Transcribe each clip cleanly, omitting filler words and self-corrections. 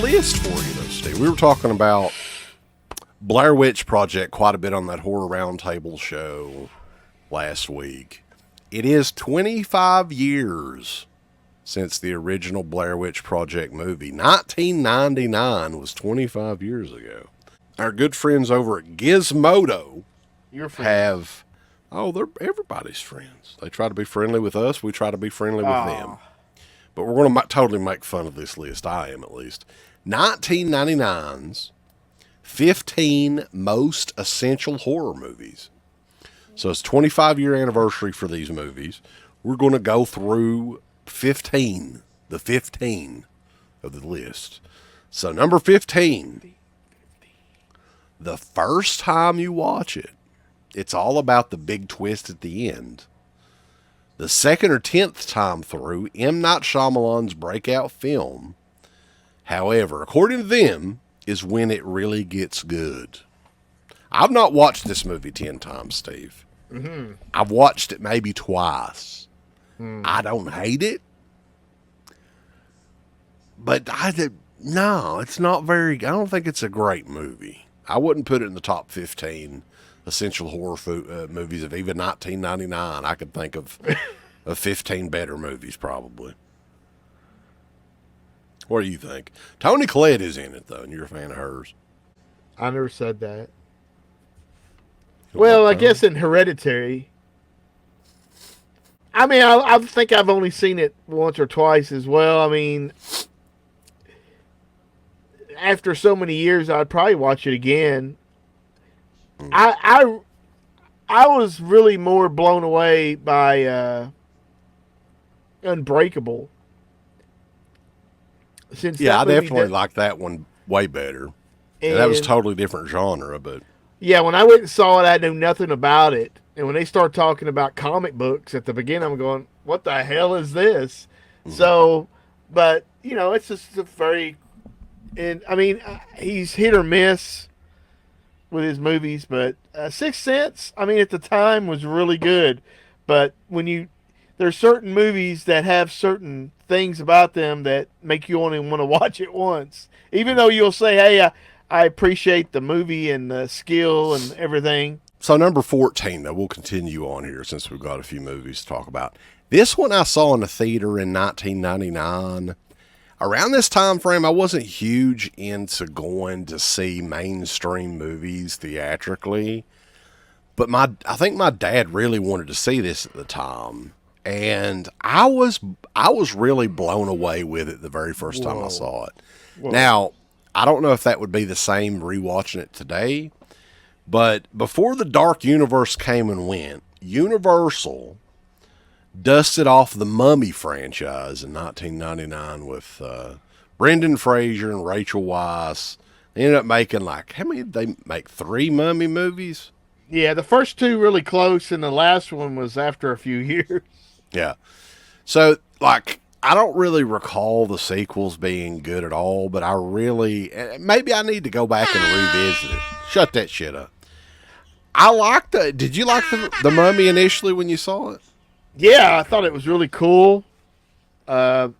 list for you, though, Steve. We were talking about Blair Witch Project quite a bit on that Horror Roundtable show last week. It is 25 years since the original Blair Witch Project movie. 1999 was 25 years ago. Our good friends over at Gizmodo have... Oh, they're everybody's friends. They try to be friendly with us. We try to be friendly with them. But we're going to totally make fun of this list. I am, at least. 1999's 15 most essential horror movies. So it's 25-year anniversary for these movies. We're going to go through the 15 of the list. So number 15, the first time you watch it, it's all about the big twist at the end. The second or 10th time through, M. Night Shyamalan's breakout film, however, according to them, is when it really gets good. I've not watched this movie 10 times, Steve. Mm-hmm. I've watched it maybe twice. I don't hate it. But no, it's not very... I don't think it's a great movie. I wouldn't put it in the top 15 essential horror movies of even 1999. I could think of 15 better movies, probably. What do you think? Toni Collette is in it, though, and you're a fan of hers. I never said that. Well, I guess in Hereditary. I mean, I think I've only seen it once or twice as well. I mean, after so many years, I'd probably watch it again. I was really more blown away by Unbreakable. I definitely like that one way better. And that was totally different genre, but... Yeah, when I went and saw it, I knew nothing about it. And when they start talking about comic books at the beginning, I'm going, what the hell is this? Mm-hmm. So, but, it's just a very... And I mean, he's hit or miss with his movies, but Sixth Sense, I mean, at the time was really good. But there's certain movies that have certain things about them that make you only want to watch it once. Even though you'll say, hey, I appreciate the movie and the skill and everything. So number 14, though, we'll continue on here since we've got a few movies to talk about. This one I saw in the theater in 1999. Around this time frame, I wasn't huge into going to see mainstream movies theatrically. But I think my dad really wanted to see this at the time. And I was really blown away with it the very first time I saw it. Whoa. Now, I don't know if that would be the same rewatching it today, but before the Dark Universe came and went, Universal dusted off the Mummy franchise in 1999 with Brendan Fraser and Rachel Weisz. They ended up making how many did they make? 3 Mummy movies? Yeah, the first 2 really close, and the last one was after a few years. Yeah. So, I don't really recall the sequels being good at all, but maybe I need to go back and revisit it. Shut that shit up. Did you like the Mummy initially when you saw it? Yeah, I thought it was really cool. Yeah,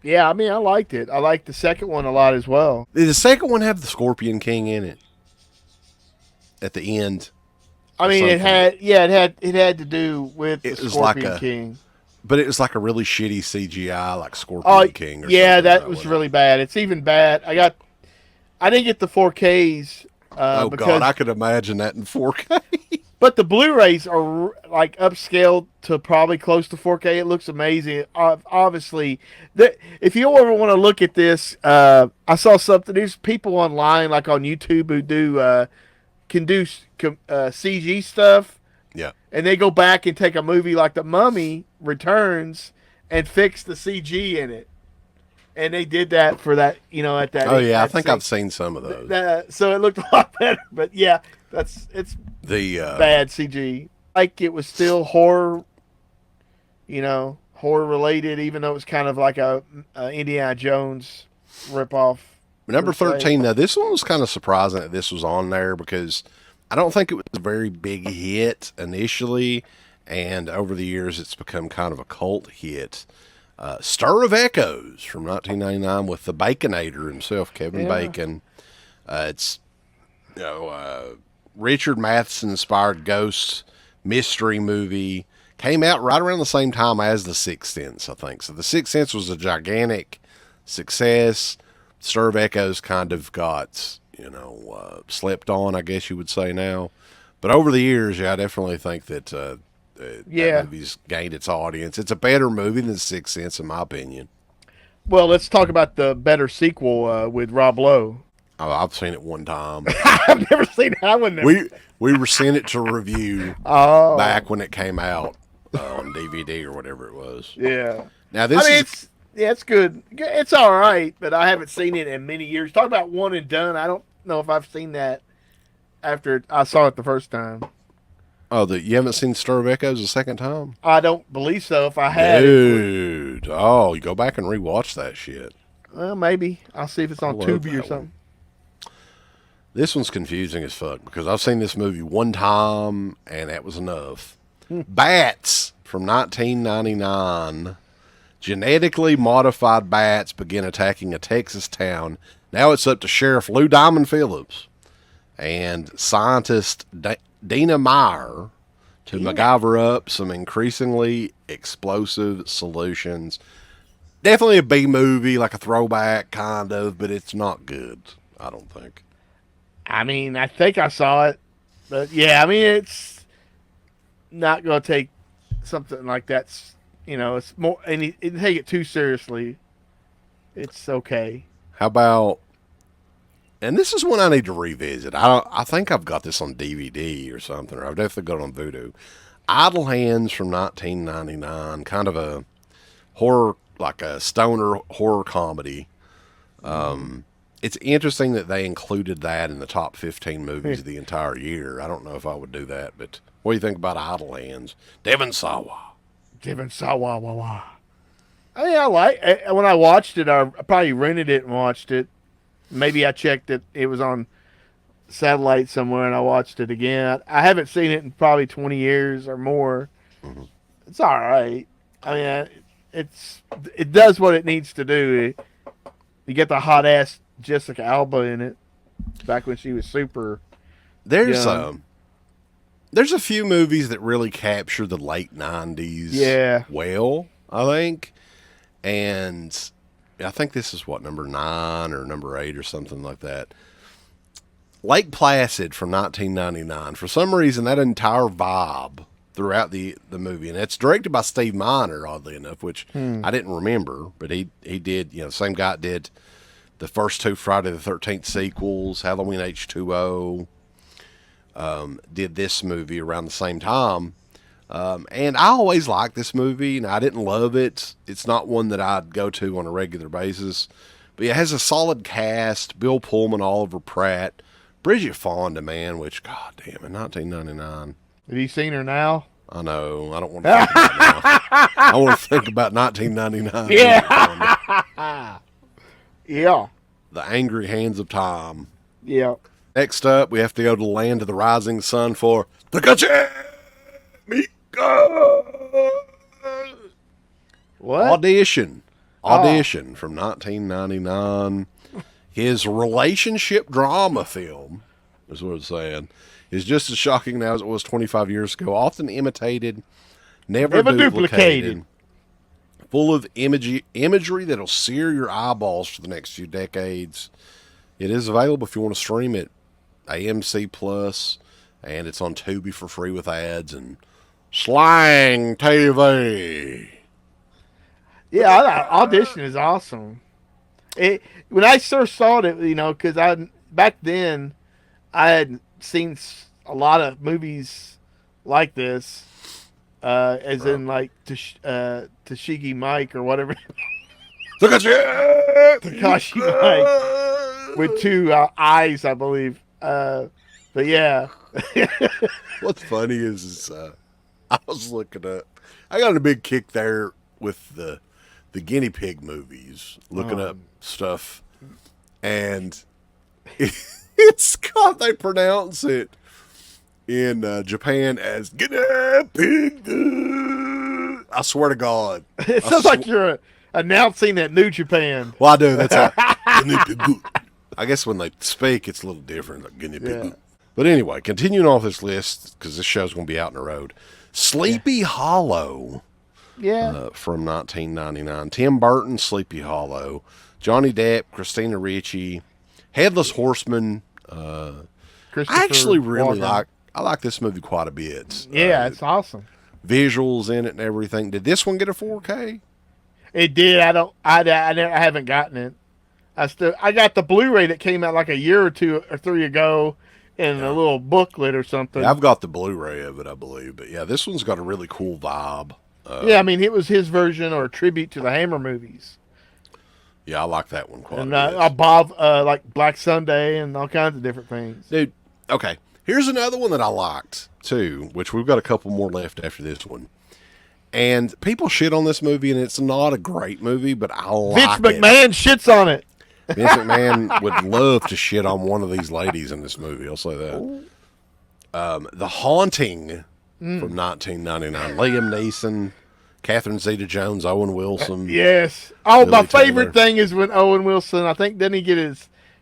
I mean, I liked it. I liked the second one a lot as well. Did the second one have the Scorpion King in it? At the end? I mean, it had to do with the Scorpion King. But it was like a really shitty CGI, like Scorpion King. Yeah, that was really bad. It's even bad. I didn't get the 4Ks. God, I could imagine that in 4K. But the Blu-rays are upscaled to probably close to 4K. It looks amazing. Obviously, if you ever want to look at this, I saw something. There's people online, like on YouTube, who can do CG stuff. Yeah. And they go back and take a movie like The Mummy Returns and fix the CG in it. And they did that for that, at that. Oh, yeah. I think I've seen some of those. So it looked a lot better. But, yeah, it's bad CG. It was still horror, horror related, even though it was kind of like a Indiana Jones ripoff. Number 13, now, this one was kind of surprising that this was on there because I don't think it was a very big hit initially, and over the years it's become kind of a cult hit. Stir of Echoes from 1999 with the Baconator himself, Kevin Bacon. It's Richard Matheson inspired ghost mystery movie. Came out right around the same time as The Sixth Sense, I think. So The Sixth Sense was a gigantic success. Stir of Echoes kind of got, slept on, I guess you would say now. But over the years, I definitely think that that movie's gained its audience. It's a better movie than The Sixth Sense, in my opinion. Well, let's talk about the better sequel with Rob Lowe. Oh, I've seen it one time. I've never seen that one. We were sent it to review back when it came out on DVD or whatever it was. Yeah. Now this it's good. It's all right, but I haven't seen it in many years. Talk about one and done. I don't know if I've seen that after I saw it the first time. Oh, you haven't seen Stir of Echoes a second time? I don't believe so. If I had, dude, you go back and rewatch that shit. Well, maybe I'll see if it's on Tubi or something. This one's confusing as fuck because I've seen this movie one time and that was enough. Bats from 1999. Genetically modified bats begin attacking a Texas town. Now it's up to Sheriff Lou Diamond Phillips and scientist Dina Meyer to MacGyver up some increasingly explosive solutions. Definitely a B movie, like a throwback kind of, but it's not good, I don't think. I mean, I think I saw it, but yeah, I mean, it's not going to take something like that. It's more, and it take it too seriously. It's okay. How about, and this is one I need to revisit. I think I've got this on DVD or something, or I've definitely got it on Vudu. Idle Hands from 1999, kind of a horror, like a stoner horror comedy. It's interesting that they included that in the top 15 movies of the entire year. I don't know if I would do that, but what do you think about Idle Hands? Devon Sawa. I mean, I like it. When I watched it, I probably rented it and watched it. Maybe I checked it. It was on satellite somewhere, and I watched it again. I haven't seen it in probably 20 years or more. Mm-hmm. It's all right. I mean, it does what it needs to do. You get the hot ass Jessica Alba in it back when she was super. There's a few movies that really capture the late 90s well, I think. And I think this is number 9 or number 8 or something like that. Lake Placid from 1999. For some reason, that entire vibe throughout the movie, and it's directed by Steve Miner, oddly enough, which I didn't remember, but he did, the same guy did the first 2 Friday the 13th sequels, Halloween H2O, did this movie around the same time. And I always liked this movie, and I didn't love it. It's not one that I'd go to on a regular basis, but it has a solid cast: Bill Pullman, Oliver Pratt, Bridget Fonda, man, which, god damn it, 1999. Have you seen her now? I know. I don't want to think about it now. I want to think about 1999. Yeah. Yeah. The Angry Hands of Time. Yeah. Next up, we have to go to the land of the rising sun for the Gotcha. What? Audition from 1999. His relationship drama film, is what it's saying, is just as shocking now as it was 25 years ago. Often imitated, never duplicated. Full of imagery that'll sear your eyeballs for the next few decades. It is available if you want to stream it, AMC Plus, and it's on Tubi for free with ads and Slang TV. Yeah, Audition is awesome. When I first saw it, because back then I had seen a lot of movies like this, in like Tashigi Mike or whatever. Takashi Mike with 2 eyes, I believe. But yeah. What's funny is I was looking up. I got a big kick there with the guinea pig movies, looking up stuff, and it's called. They pronounce it in Japan as guinea pig. I swear to God. It sounds like you're announcing at New Japan. Well, I do. That's how. I guess when they speak, it's a little different. Yeah. But anyway, continuing off this list, because this show's going to be out in the road. Sleepy Hollow. Yeah. From 1999. Tim Burton, Sleepy Hollow. Johnny Depp, Christina Ricci. Headless Horseman. I actually really like this movie quite a bit. Yeah, it's awesome. Visuals in it and everything. Did this one get a 4K? It did. I haven't gotten it. I got the Blu-ray that came out like a year or 2 or 3 ago in a little booklet or something. Yeah, I've got the Blu-ray of it, I believe. But yeah, this one's got a really cool vibe. Yeah, I mean, it was his version or a tribute to the Hammer movies. Yeah, I like that one quite a bit. Bob, like Black Sunday and all kinds of different things. Dude, okay. Here's another one that I liked, too, which we've got a couple more left after this one. And people shit on this movie, and it's not a great movie, but I like Vince McMahon shits on it. Vince McMahon would love to shit on one of these ladies in this movie. I'll say that. The Haunting from 1999. Liam Neeson, Catherine Zeta-Jones, Owen Wilson. Yes. Oh, Lily my favorite Taylor. thing is when Owen Wilson, I think,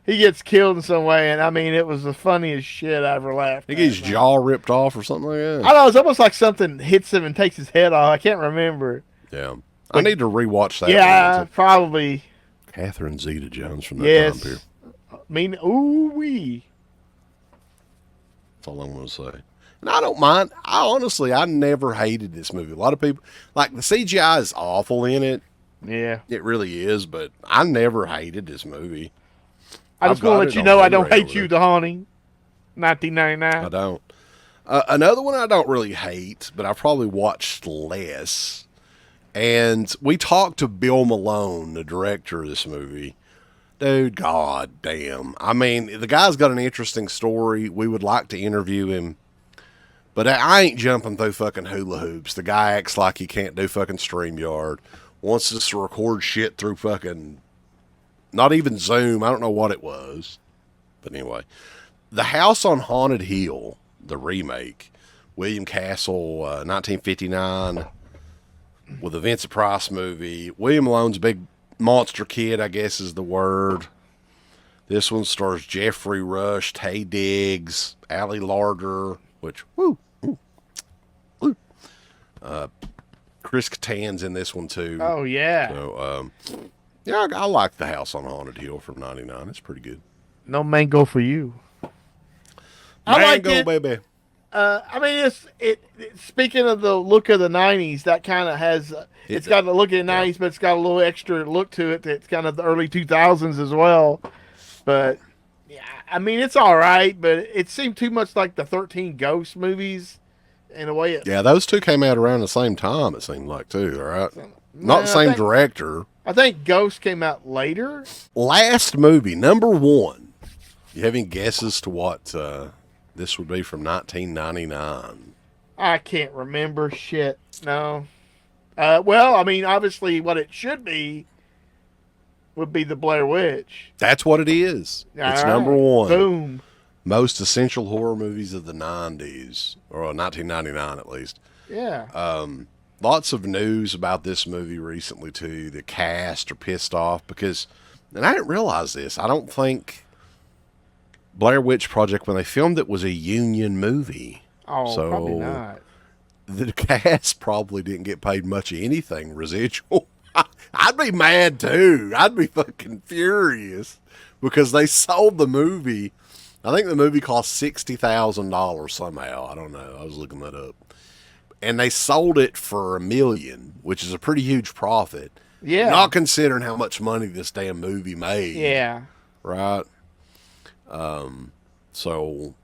he gets killed in some way, and I mean, it was the funniest shit I ever laughed. I think his jaw ripped off or something like that. I know, it's almost like something hits him and takes his head off. I can't remember. Yeah. I need to rewatch that. Yeah, probably. Catherine Zeta-Jones from that time period. I mean, ooh-wee. That's all I'm going to say. And I don't mind. I never hated this movie. A lot of people, like, the CGI is awful in it. Yeah. It really is, but I never hated this movie. I just want to let you know I don't hate you, The Haunting, 1999. I don't. Another one I don't really hate, but I probably watched less. And we talked to Bill Malone, the director of this movie. Dude, god damn. I mean, the guy's got an interesting story. We would like to interview him. But I ain't jumping through fucking hula hoops. The guy acts like he can't do fucking StreamYard. Wants us to record shit through fucking... Not even Zoom. I don't know what it was. But anyway. The House on Haunted Hill, the remake. William Castle, 1959. With a Vincent Price movie. William Malone's big monster kid, I guess is the word. This one stars Jeffrey Rush, Taye Diggs, Ali Larder, which, woo. Chris Kattan's in this one too. Oh, yeah. So, yeah, I like The House on Haunted Hill from 99. It's pretty good. No mango for you. I like like it. baby. I mean, speaking of the look of the 90s, that kind of has, it's got the look of the 90s, but it's got a little extra look to it that's kind of the early 2000s as well. But, yeah, I mean, it's all right, but it seemed too much like the 13 Ghosts movies in a way. Yeah, those two came out around the same time, it seemed like, too, all right? Not the same director. I think Ghost came out later. Last movie, number one. You have any guesses to what this would be from 1999? I can't remember shit. No. Well, I mean, obviously what it should be would be the Blair Witch. That's what it is. It's number one. Boom. Most essential horror movies of the 90s, or 1999 at least. Yeah. Lots of news about this movie recently, too. The cast are pissed off because, and I didn't realize this, I don't think Blair Witch Project, when they filmed it, was a union movie. Oh, so probably not. The cast probably didn't get paid much of anything residual. I'd be mad, too. I'd be fucking furious because they sold the movie. I think the movie cost $60,000 somehow. I don't know. I was looking that up. And they sold it for $1 million, which is a pretty huge profit. Yeah. Not considering how much money this damn movie made. Yeah. Right? So,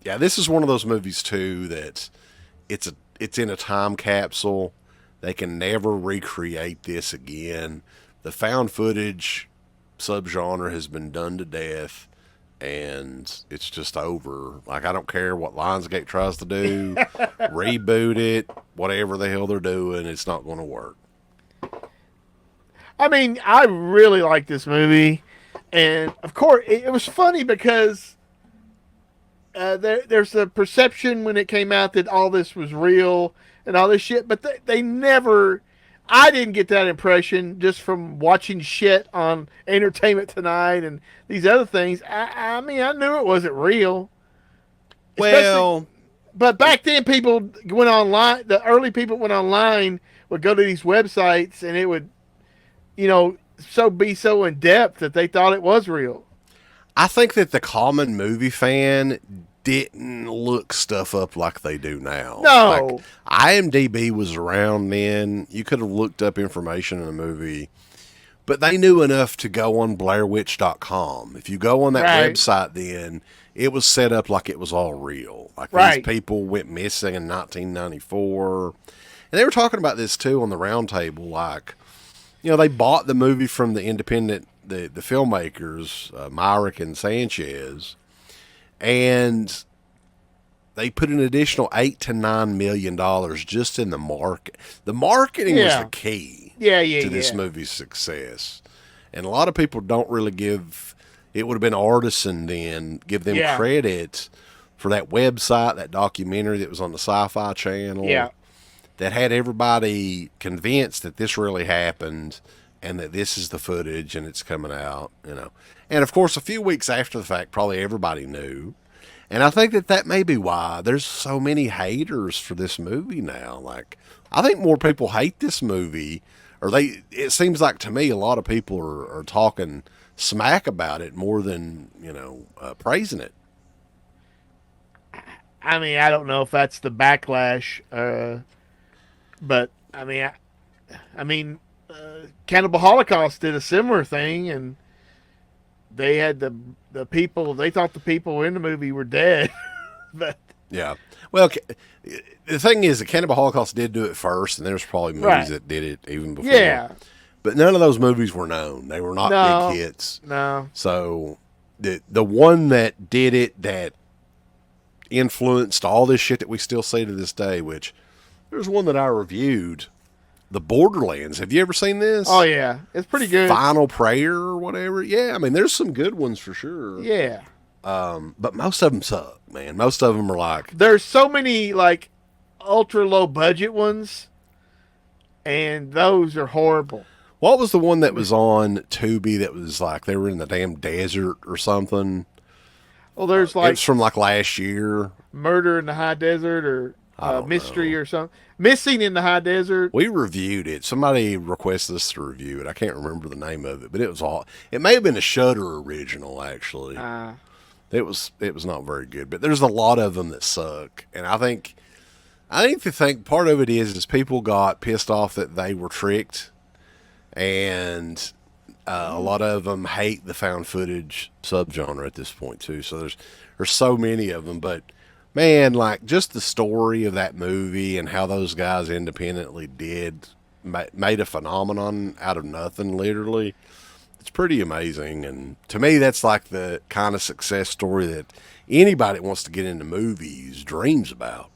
yeah, this is one of those movies, too, that it's in a time capsule. They can never recreate this again. The found footage subgenre has been done to death. And it's just over. Like, I don't care what Lionsgate tries to do. Reboot it. Whatever the hell they're doing, it's not going to work. I mean, I really like this movie. And, of course, it was funny because there's a perception when it came out that all this was real and all this shit, but they never. I didn't get that impression just from watching shit on Entertainment Tonight and these other things. I mean, I knew it wasn't real. Well, but back then, people went online. The early people went online would go to these websites, and it would, be so in depth that they thought it was real. I think that the common movie fan didn't look stuff up like they do now. No. Like, IMDb was around then. You could have looked up information in a movie, but they knew enough to go on BlairWitch.com. If you go on that website then, it was set up like it was all real. Like these people went missing in 1994. And they were talking about this too on the round table. Like, they bought the movie from the independent, the filmmakers, Myrick and Sanchez, and they put an additional $8 to $9 million just in the market. The marketing was the key to this movie's success. And a lot of people don't really give, it would have been Audition then, give them credit for that website, that documentary that was on the Sci-Fi Channel. Yeah. That had everybody convinced that this really happened and that this is the footage and it's coming out, And of course, a few weeks after the fact, probably everybody knew. And I think that may be why there's so many haters for this movie now. Like, I think more people hate this movie, or it seems like to me a lot of people are talking smack about it more than, praising it. I mean, I don't know if that's the backlash, but I mean, Cannibal Holocaust did a similar thing, and they had the people. They thought the people in the movie were dead. But yeah, well, the thing is, the Cannibal Holocaust did do it first, and there's probably movies that did it even before. Yeah, but none of those movies were known. They were not big hits. No. So the one that did it, that influenced all this shit that we still see to this day, which there's one that I reviewed, The Borderlands. Have you ever seen this? Oh yeah, it's pretty good. Final Prayer or whatever. Yeah, I mean, there's some good ones for sure. Yeah. But most of them suck, man. Most of them are like, there's so many like ultra low budget ones, and those are horrible. What was the one that was on Tubi that was like they were in the damn desert or something? Well, there's like, it's from like last year. Murder in the High Desert, or Mystery or something. Missing in the High Desert. We reviewed it. Somebody requested us to review it. I can't remember the name of it, but it may have been a Shudder original, actually. It was not very good, but there's a lot of them that suck. And I think part of it is people got pissed off that they were tricked, and a lot of them hate the found footage subgenre at this point too. So there's so many of them, but man, like just the story of that movie and how those guys independently made a phenomenon out of nothing, literally. It's pretty amazing. And to me, that's like the kind of success story that anybody that wants to get into movies dreams about.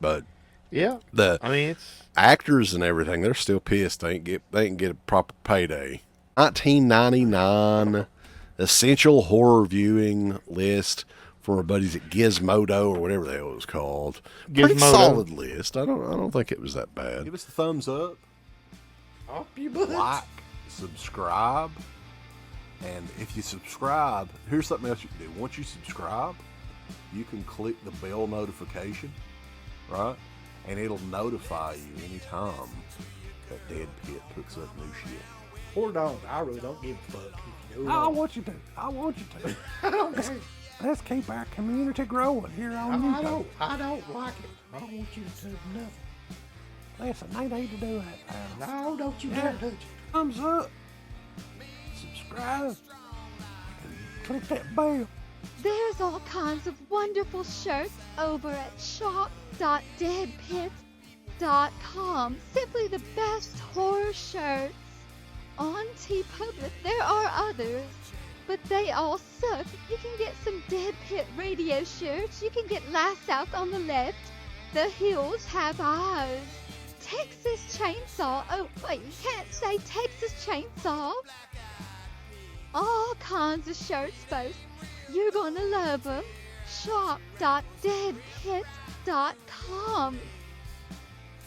But yeah, it's actors and everything, they're still pissed. They can get a proper payday. 1999 essential horror viewing list for our buddies at Gizmodo or whatever the hell it was called. Pretty solid list. I don't think it was that bad. Give us the thumbs up. Up your butt. Like, subscribe, and if you subscribe, here's something else you can do. Once you subscribe, you can click the bell notification, right? And it'll notify you anytime that Dead Pit puts up new shit. Or don't. I really don't give a fuck. I want you to. I don't care. Let's keep our community growing here on YouTube. I don't like it. I don't want you to do nothing. Listen, they need to do that now. No, don't you dare touch it. Thumbs up. Subscribe. And click that bell. There's all kinds of wonderful shirts over at shop.deadpit.com. Simply the best horror shirts. On TeePublic, there are others, but they all suck. You can get some Dead Pit Radio shirts. You can get Last South on the Left. The Hills Have Eyes. Texas Chainsaw. Oh, wait, you can't say Texas Chainsaw. All kinds of shirts, folks. You're gonna love them. shop.deadpit.com.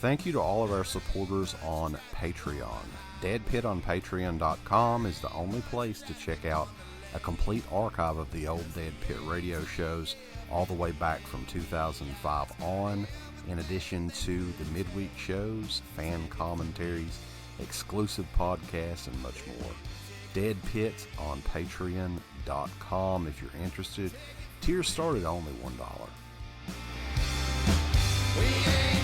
Thank you to all of our supporters on Patreon. DeadPit on Patreon.com is the only place to check out a complete archive of the old Dead Pit radio shows all the way back from 2005 on, in addition to the midweek shows, fan commentaries, exclusive podcasts, and much more. Dead Pit on Patreon.com if you're interested. Tiers start at only $1. We ain't